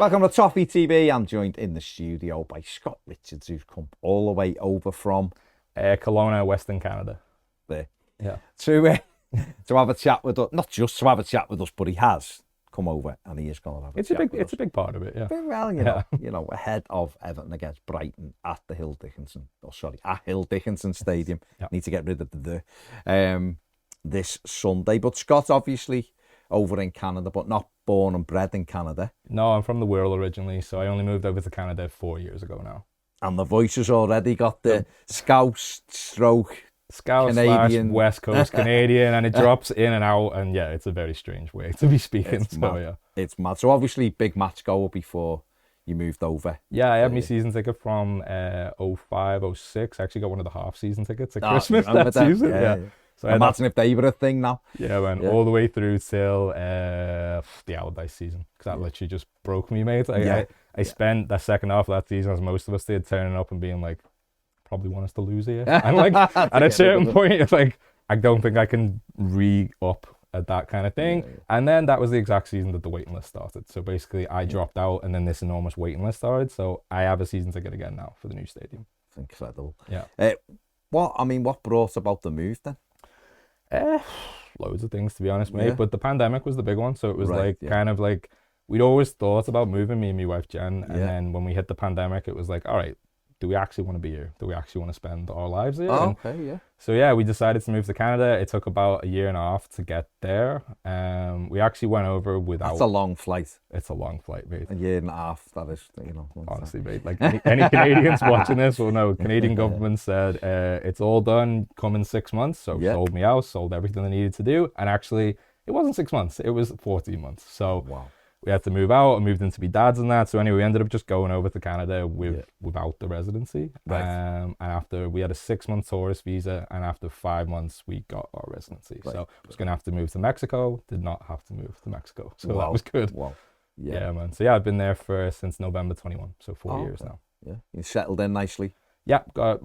Welcome to Toffee TV. I'm joined in the studio by Scott Richards, who's come all the way over from Kelowna, Western Canada. there Yeah. to have a chat with us. Not just to have a chat with us, but he has come over and he is going to have a chat with us. It's a big part of it, yeah. Well, you know, ahead of Everton against Brighton at the at Hill Dickinson Stadium. Yeah. Need to get rid of this Sunday. But Scott, obviously, over in Canada, but not born and bred in Canada. No, I'm from the Wirral originally, so I only moved over to Canada 4 years ago now. And the voice has already got the Scouse stroke Canadian, West Coast Canadian, and it drops in and out, and yeah, it's a very strange way to be speaking. It's mad. It's mad. So obviously, big match goer before you moved over. Yeah, I had my season ticket from 05, 06. I actually got one of the half season tickets at Christmas that season. Yeah. So imagine if they were a thing now. Yeah, I went all the way through till the Allardyce season, because that literally just broke me, mate. I spent that second half of that season, as most of us did, turning up and being like, probably want us to lose here. And like at a certain point, it's like, I don't think I can re-up at that kind of thing. Yeah. And then that was the exact season that the waiting list started. So basically I dropped out and then this enormous waiting list started. So I have a season ticket again now for the new stadium. It's incredible. Yeah. What brought about the move then? Loads of things, to be honest, mate. But the pandemic was the big one. So it was kind of like, we'd always thought about moving, me and my wife Jen. And then when we hit the pandemic, it was like, all right, do we actually want to be here? Do we actually want to spend our lives here? Oh, okay, yeah. So yeah, we decided to move to Canada. It took about a year and a half to get there. We actually went over without... That's a long flight. It's a long flight, mate. A year and a half, that is, Honestly, mate, like any Canadians watching this will know, Canadian government said, it's all done, come in 6 months. So sold me house, sold everything I needed to do. And actually, it wasn't 6 months, it was 14 months. So we had to move out. I moved into my dad's and that. So anyway, we ended up just going over to Canada without the residency. Right. And after, we had a 6-month tourist visa, and after 5 months, we got our residency. Right. So I was going to have to move to Mexico. Did not have to move to Mexico. So that was good. Wow. Yeah, man. So yeah, I've been there since November 21. So 4 years now. Yeah. You settled in nicely? Yeah, got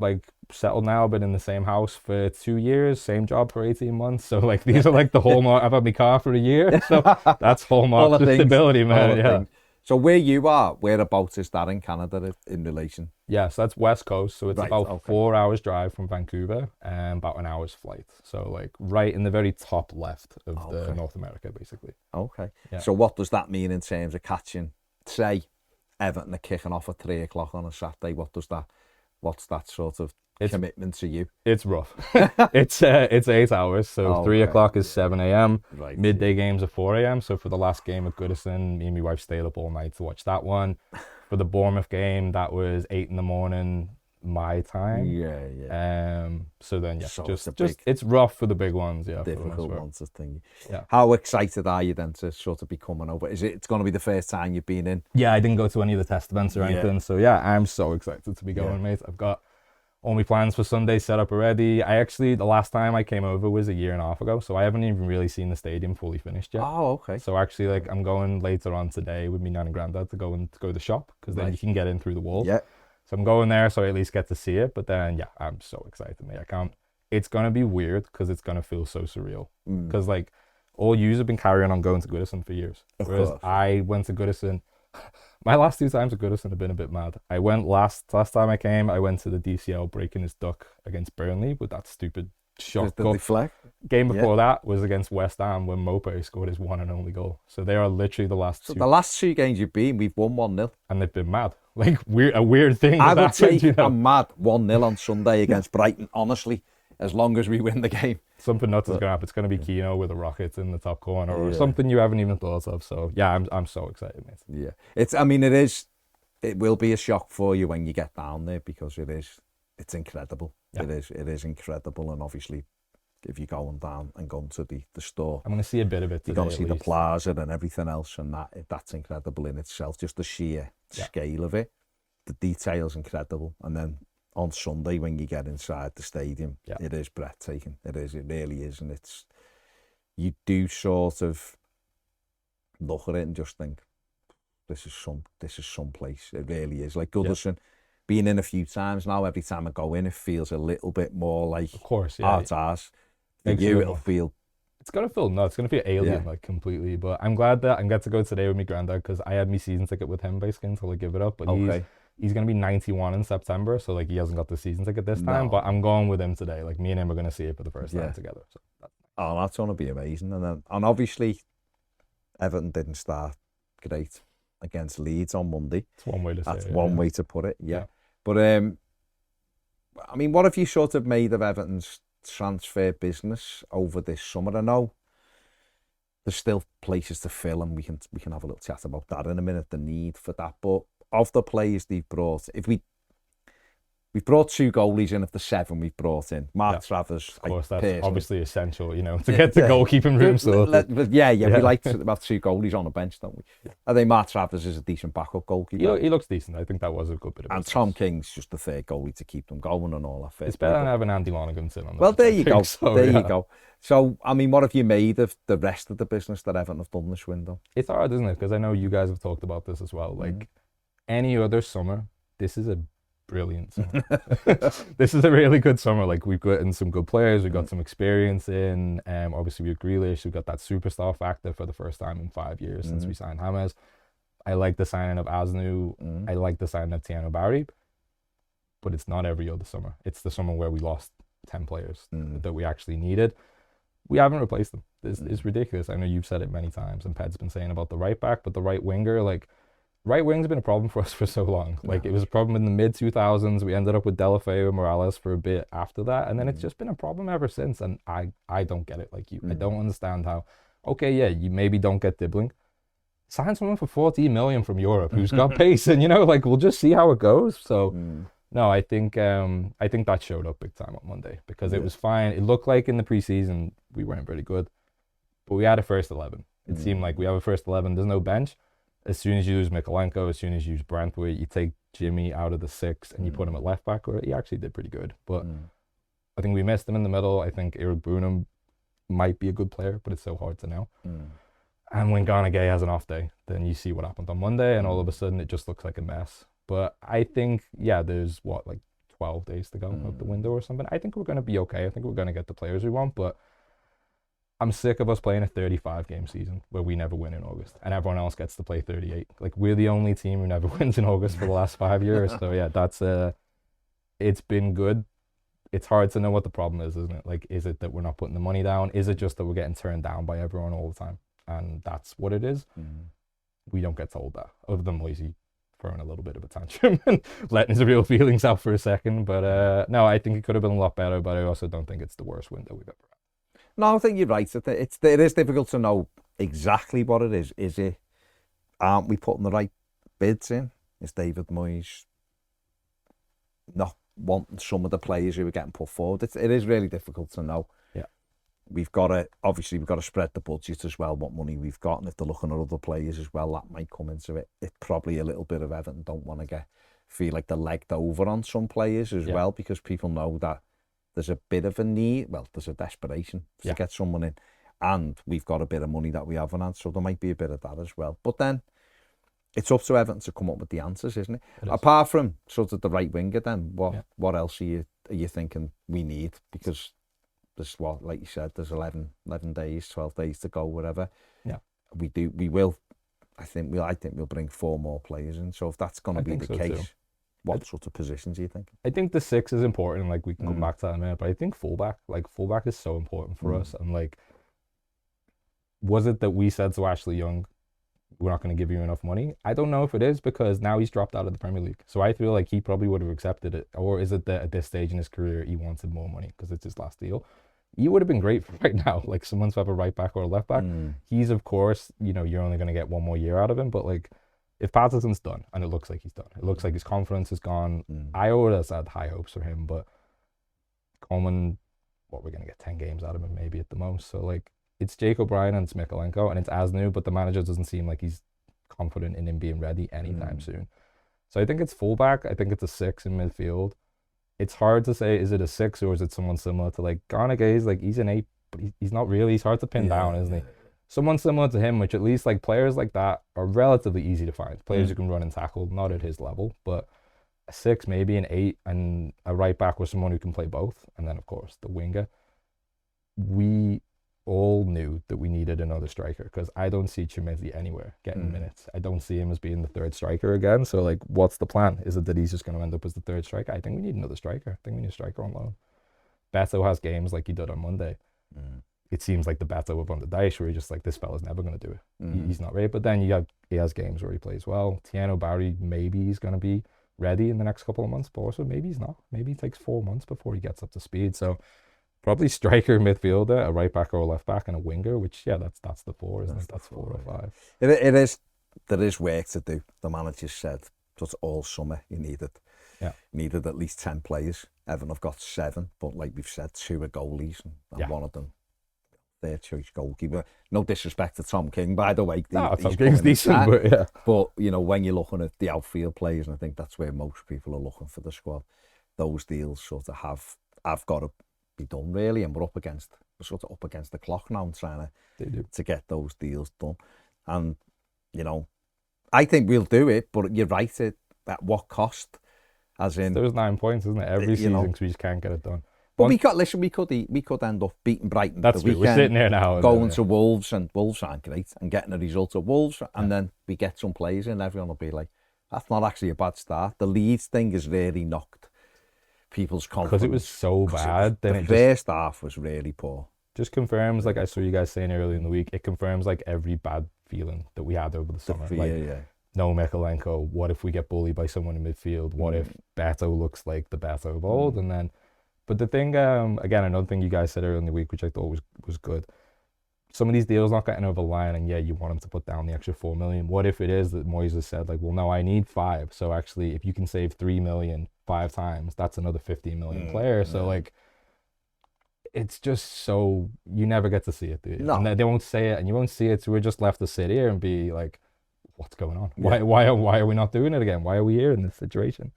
settled now, been in the same house for 2 years, same job for 18 months. So like these are like the hallmark. I've had my car for a year. So that's hallmark of stability, man. Yeah. So where you are, whereabouts is that in Canada in relation? Yeah, so that's West Coast. So it's about 4 hours drive from Vancouver and about an hour's flight. So like right in the very top left of the North America, basically. Okay. Yeah. So what does that mean in terms of catching, say, Everton are kicking off at 3 o'clock on a Saturday? What's that sort of commitment to you? It's rough. It's 8 hours. So 3 o'clock is 7 a.m. Right. Midday games are 4 a.m. So for the last game at Goodison, me and my wife stayed up all night to watch that one. For the Bournemouth game, that was 8 a.m. my time. Yeah. So then, it's rough for the big ones. Yeah. Difficult ones, I think. Yeah. How excited are you then to sort of be coming over? It's going to be the first time you've been in? Yeah, I didn't go to any of the test events or anything. So yeah, I'm so excited to be going, mate. I've got all my plans for Sunday set up already. The last time I came over was a year and a half ago, so I haven't even really seen the stadium fully finished yet. Oh, okay. So actually, I'm going later on today with my nan and granddad to go to the shop, because then you can get in through the wall. Yeah. So I'm going there so I at least get to see it. But then, I'm so excited, mate. It's going to be weird because it's going to feel so surreal. Because all yous have been carrying on going to Goodison for years. Whereas I went to Goodison. My last 2 times at Goodison have been a bit mad. I went last time I came, I went to the DCL breaking his duck against Burnley with that stupid shot goal. Game before that was against West Ham when Mope scored his one and only goal. So they are literally the last two. The last 2 games you've been, we've won 1-0. And they've been mad. Like a weird thing. I would take a mad 1-0 on Sunday against Brighton, honestly, as long as we win the game. Something nuts is going to happen. It's going to be Keno with a rocket in the top corner or something you haven't even thought of. So yeah, I'm so excited, mate. Yeah, it will be a shock for you when you get down there, because it's incredible. Yeah. It is incredible. And obviously, if you're going down and going to the store, I'm going to see a bit of it today. You're going to see the plaza and everything else, and that's incredible in itself. Just the sheer scale of it, the detail's incredible. And then on Sunday, when you get inside the stadium, it is breathtaking. It really is. And you do sort of look at it and just think, this is some place. It really is. Like Goodison, been in a few times now. Every time I go in, it feels a little bit more like ours. For you, it'll feel it's gonna feel nuts. It's gonna feel alien, like completely. But I'm glad that I get to go today with my granddad because I had my season ticket with him basically until I give it up. But he's gonna be 91 in September, so like he hasn't got the season ticket this time. But I'm going with him today. Like me and him are gonna see it for the first time together. So that's gonna be amazing. And obviously, Everton didn't start great against Leeds on Monday. It's one way to say it. That's one way to put it. Yeah. But I mean, what have you sort of made of Everton's transfer business over this summer? I know there's still places to fill, and we can have a little chat about that in a minute, the need for that. But of the players they've brought, we've brought 2 goalies in of the 7 we've brought in. Mark Travers, of course, that's obviously essential, you know, to get the goalkeeping room sorted. We like to have 2 goalies on a bench, don't we? Yeah. I think Mark Travers is a decent backup goalkeeper. He looks decent. I think that was a good bit of business. And Tom King's just the 3rd goalie to keep them going and all that. It's better than having Andy Lonergan sit on that. Well, there you go. You go. So, I mean, what have you made of the rest of the business that Everton have done this window? It's hard, isn't it? Because I know you guys have talked about this as well. Like, any other summer, this is a brilliant summer. This is a really good summer. Like, we've gotten some good players, we've got some experience in. Obviously, with Grealish, we've got that superstar factor for the first time in 5 years since we signed James. I like the signing of Asnu. I like the signing of Tiano Barry. But it's not every other summer. It's the summer where we lost 10 players that we actually needed. We haven't replaced them. It's ridiculous. I know you've said it many times, and Ped's been saying about the right back, but the right winger, like, right wing's been a problem for us for so long. Like, it was a problem in the mid-2000s. We ended up with Delafeu and Morales for a bit after that, and then it's just been a problem ever since, and I don't get it like you. I don't understand how, okay, yeah, you maybe don't get Dibbling. Sign someone for 14 million from Europe who's got pace, and, you know, like, we'll just see how it goes. So, no, I think that showed up big time on Monday because it was fine. It looked like in the preseason we weren't very good, but we had a first 11. It seemed like we have a first 11. There's no bench. As soon as you lose Mikalenko, as soon as you use Brentwood, you take Jimmy out of the 6 and you put him at left back, where he actually did pretty good. But I think we missed him in the middle. I think Eric Brunham might be a good player, but it's so hard to know. And when Ghana Gay has an off day, then you see what happened on Monday, and all of a sudden it just looks like a mess. But I think, there's 12 days to go out the window or something. I think we're going to be okay. I think we're going to get the players we want, but I'm sick of us playing a 35-game season where we never win in August, and everyone else gets to play 38. Like, we're the only team who never wins in August for the last 5 years. So, that's it's been good. It's hard to know what the problem is, isn't it? Like, is it that we're not putting the money down? Is it just that we're getting turned down by everyone all the time? And that's what it is. We don't get told that, other than Moisey throwing a little bit of a tantrum and letting his real feelings out for a second. But no, I think it could have been a lot better, but I also don't think it's the worst window we've ever had. No, I think you're right. It is difficult to know exactly what it is. Is it, aren't we putting the right bids in? Is David Moyes not wanting some of the players who are getting put forward? It is really difficult to know. Yeah. We've got to spread the budget as well, what money we've got, and if they're looking at other players as well, that might come into it. It's probably a little bit of Everton don't want to feel like they're legged over on some players as well, because people know that there's a bit of a need, there's a desperation to get someone in, and we've got a bit of money that we haven't had, so there might be a bit of that as well. But then it's up to Everton to come up with the answers, isn't it? Apart from sort of the right winger, then what else are you thinking we need? Because there's like you said, there's 11 days, 12 days to go, whatever. Yeah. I think we'll bring 4 more players in. So if that's going to be the case, too. What sort of positions do you think? I think the 6 is important. Like, we can come back to that in a minute, but I think fullback is so important for us. And like, was it that we said to Ashley Young, we're not going to give you enough money? I don't know if it is, because now he's dropped out of the Premier League. So I feel like he probably would have accepted it. Or is it that at this stage in his career, he wanted more money because it's his last deal? He would have been great for right now, like someone to have a right back or a left back. He's, of course, you're only going to get 1 more year out of him. But like, if Patterson's done, and it looks like he's done, it looks like his confidence is gone. I always had high hopes for him, but Coleman, we're going to get 10 games out of him maybe at the most. So like, it's Jake O'Brien and it's Mikalenko and it's Asnu, but the manager doesn't seem like he's confident in him being ready anytime soon. So I think it's fullback. I think it's a 6 in midfield. It's hard to say, is it a 6 or is it someone similar to like Garnagay's? Like, he's an 8, but he's not really. He's hard to pin down, isn't he? Someone similar to him, which at least like players like that are relatively easy to find. Players who can run and tackle, not at his level, but a 6, maybe an 8, and a right back with someone who can play both. And then, of course, the winger. all knew that we needed another striker, because I don't see Chimezi anywhere getting minutes. I don't see him as being the third striker again. So like, what's the plan? Is it that he's just going to end up as the third striker? I think we need another striker. I think we need a striker on loan. Beto has games like he did on Monday. It seems like the Beto of on the dice, where you're just like, this fella's never going to do it. He's not ready. But then he has games where he plays well. Tieno Barry, maybe he's going to be ready in the next couple of months, but also maybe he's not. Maybe it takes 4 months before he gets up to speed. So probably striker, midfielder, a right back or a left back, and a winger, which, that's the four, isn't it? That's 4 or 5. It is. There is work to do. The manager said just all summer you needed at least 10 players. Everton have got 7, but like we've said, 2 are goalies, and one of them their choice goalkeeper. No disrespect to Tom King, by the way. No, Tom King's decent, but yeah. But, you know, when you're looking at the outfield players, and I think that's where most people are looking for the squad, those deals sort of have got to be done, really, and we're sort of up against the clock now, trying to get those deals done. And, you know, I think we'll do it, but you're right, at what cost? As in, there's 9 points, isn't it? Every season, because we just can't get it done. But we could end up beating Brighton. That's true. We're sitting here now, going to Wolves, and Wolves aren't great, and getting a result at Wolves, and then we get some players in, everyone will be like, that's not actually a bad start. The Leeds thing has really knocked people's confidence. Because it was so bad. The first half was really poor. Just confirms, like I saw you guys saying earlier in the week, it confirms like every bad feeling that we had over the summer. No Mikalenko, what if we get bullied by someone in midfield? What if Beto looks like the Beto of old? And then, but the thing, again, another thing you guys said earlier in the week, which I thought was good, some of these deals not getting over the line, and you want them to put down the extra 4 million. What if it is that Moyes has said, like, well, no, I need 5. So actually, if you can save 3 million 5 times, that's another 15 million player. So like, it's just so, you never get to see it, do you? No. And they won't say it, and you won't see it. So we're just left to sit here and be like, what's going on? Why are we not doing it again? Why are we here in this situation?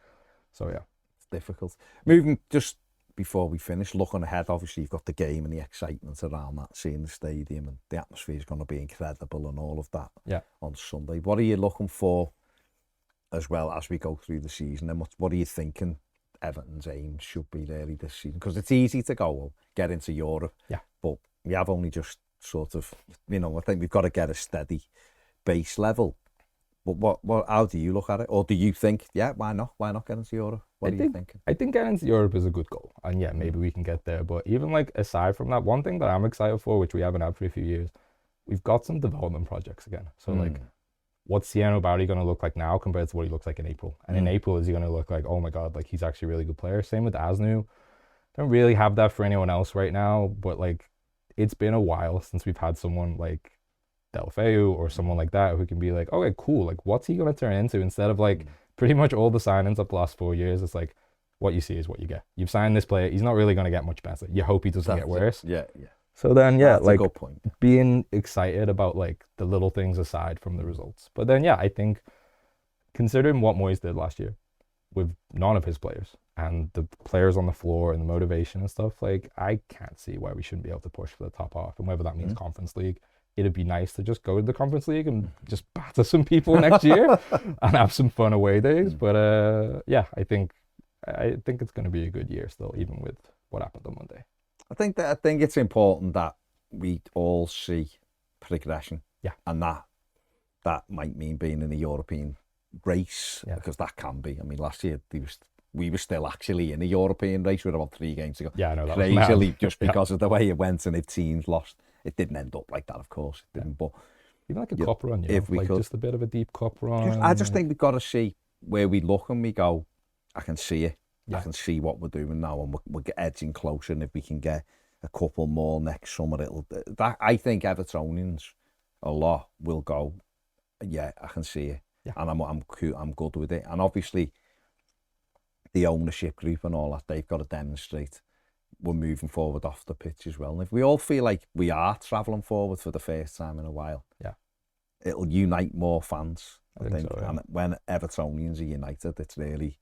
So yeah, it's difficult. Moving just before we finish, looking ahead, obviously you've got the game and the excitement around that, seeing the stadium, and the atmosphere is going to be incredible and all of that on Sunday. What are you looking for as well as we go through the season, and what are you thinking Everton's aim should be really this season? Because it's easy to go, get into Europe, but we have only just sort of, I think we've got to get a steady base level. But how do you look at it? Or do you think, why not get into Europe? What are you thinking? I think getting into Europe is a good goal. And maybe we can get there. But even like aside from that, one thing that I'm excited for, which we haven't had for a few years, we've got some development projects again. So like, what's Tieno Barry going to look like now compared to what he looks like in April? And in April, is he going to look like, oh my God, like he's actually a really good player? Same with Asnu. Don't really have that for anyone else right now. But like, it's been a while since we've had someone like Delfeu or someone like that who can be like, okay, cool, like what's he going to turn into? Instead of like pretty much all the signings of the last 4 years, it's like what you see is what you get. You've signed this player, he's not really going to get much better. You hope he doesn't get worse. So then that's like a good point. Being excited about like the little things aside from the results. But then I think considering what Moyes did last year with none of his players and the players on the floor and the motivation and stuff, like I can't see why we shouldn't be able to push for the top half, and whether that means Conference League. It'd be nice to just go to the Conference League and just batter some people next year and have some fun away days. But I think it's going to be a good year still, even with what happened on Monday. I think it's important that we all see progression. And that might mean being in a European race, because that can be. I mean, last year we were still actually in a European race with about 3 games to go. I know that crazily was just because of the way it went, and if teams lost. It didn't end up like that, of course. It didn't, but even like a cup run, if we could, just a bit of a deep cup run. I just think we've got to see where we look and we go, I can see it. I can see what we're doing now, and we're edging closer. And if we can get a couple more next summer, I think Evertonians a lot will go, I can see it, and I'm good with it. And obviously, the ownership group and all that, they've got to demonstrate we're moving forward off the pitch as well. And if we all feel like we are travelling forward for the first time in a while, it'll unite more fans, I think. So, and when Evertonians are united, it's really,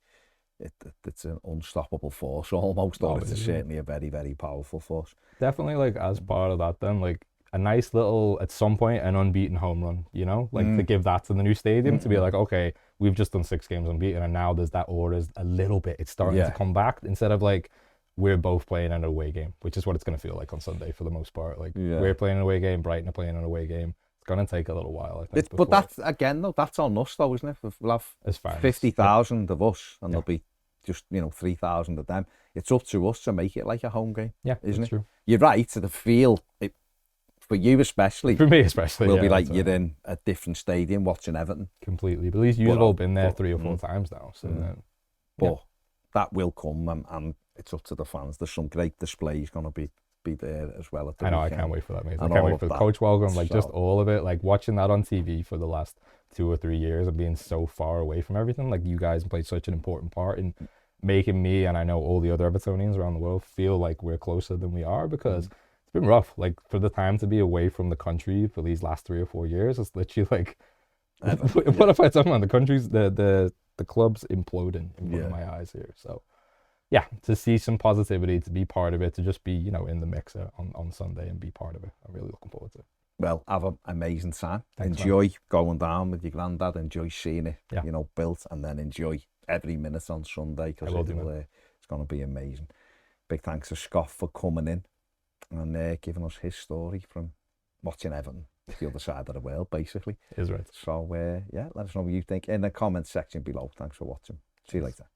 it's an unstoppable force almost, or it's certainly a very, very powerful force. Definitely, like, as part of that then, like, a nice little, at some point, an unbeaten home run, to give that to the new stadium, to be like, okay, we've just done 6 games unbeaten, and now there's that aura a little bit, it's starting to come back, instead of like, we're both playing an away game, which is what it's going to feel like on Sunday for the most part. Like we're playing an away game, Brighton are playing an away game. It's going to take a little while, I think. But that's, again, though, that's on us, though, isn't it? We'll have 50,000 of us, and there'll be just, 3,000 of them. It's up to us to make it like a home game, isn't it? True. You're right, to the feel, for you especially. For me especially, will be like you're in a different stadium watching Everton. Completely. But at least you've all been there 3 or 4 times now. So then, but that will come, and it's up to the fans. There's some great displays going to be there as well at the weekend. I can't wait for that, mate. I can't wait for the coach welcome, like just all of it. Like watching that on TV for the last 2 or 3 years and being so far away from everything. Like you guys played such an important part in making me, and I know all the other Evertonians around the world, feel like we're closer than we are, because it's been rough. Like for the time to be away from the country for these last 3 or 4 years, it's literally like, what if I tell you, the country's the club's imploding in front of my eyes here. So yeah, to see some positivity, to be part of it, to just be, in the mixer on Sunday and be part of it. I'm really looking forward to it. Well, have an amazing time. Thanks, enjoy going down with your granddad. Enjoy seeing it, built, and then enjoy every minute on Sunday, because it's going to be amazing. Big thanks to Scott for coming in and giving us his story from watching Everton, the other side of the world, basically. Is right. So, let us know what you think in the comments section below. Thanks for watching. See you later.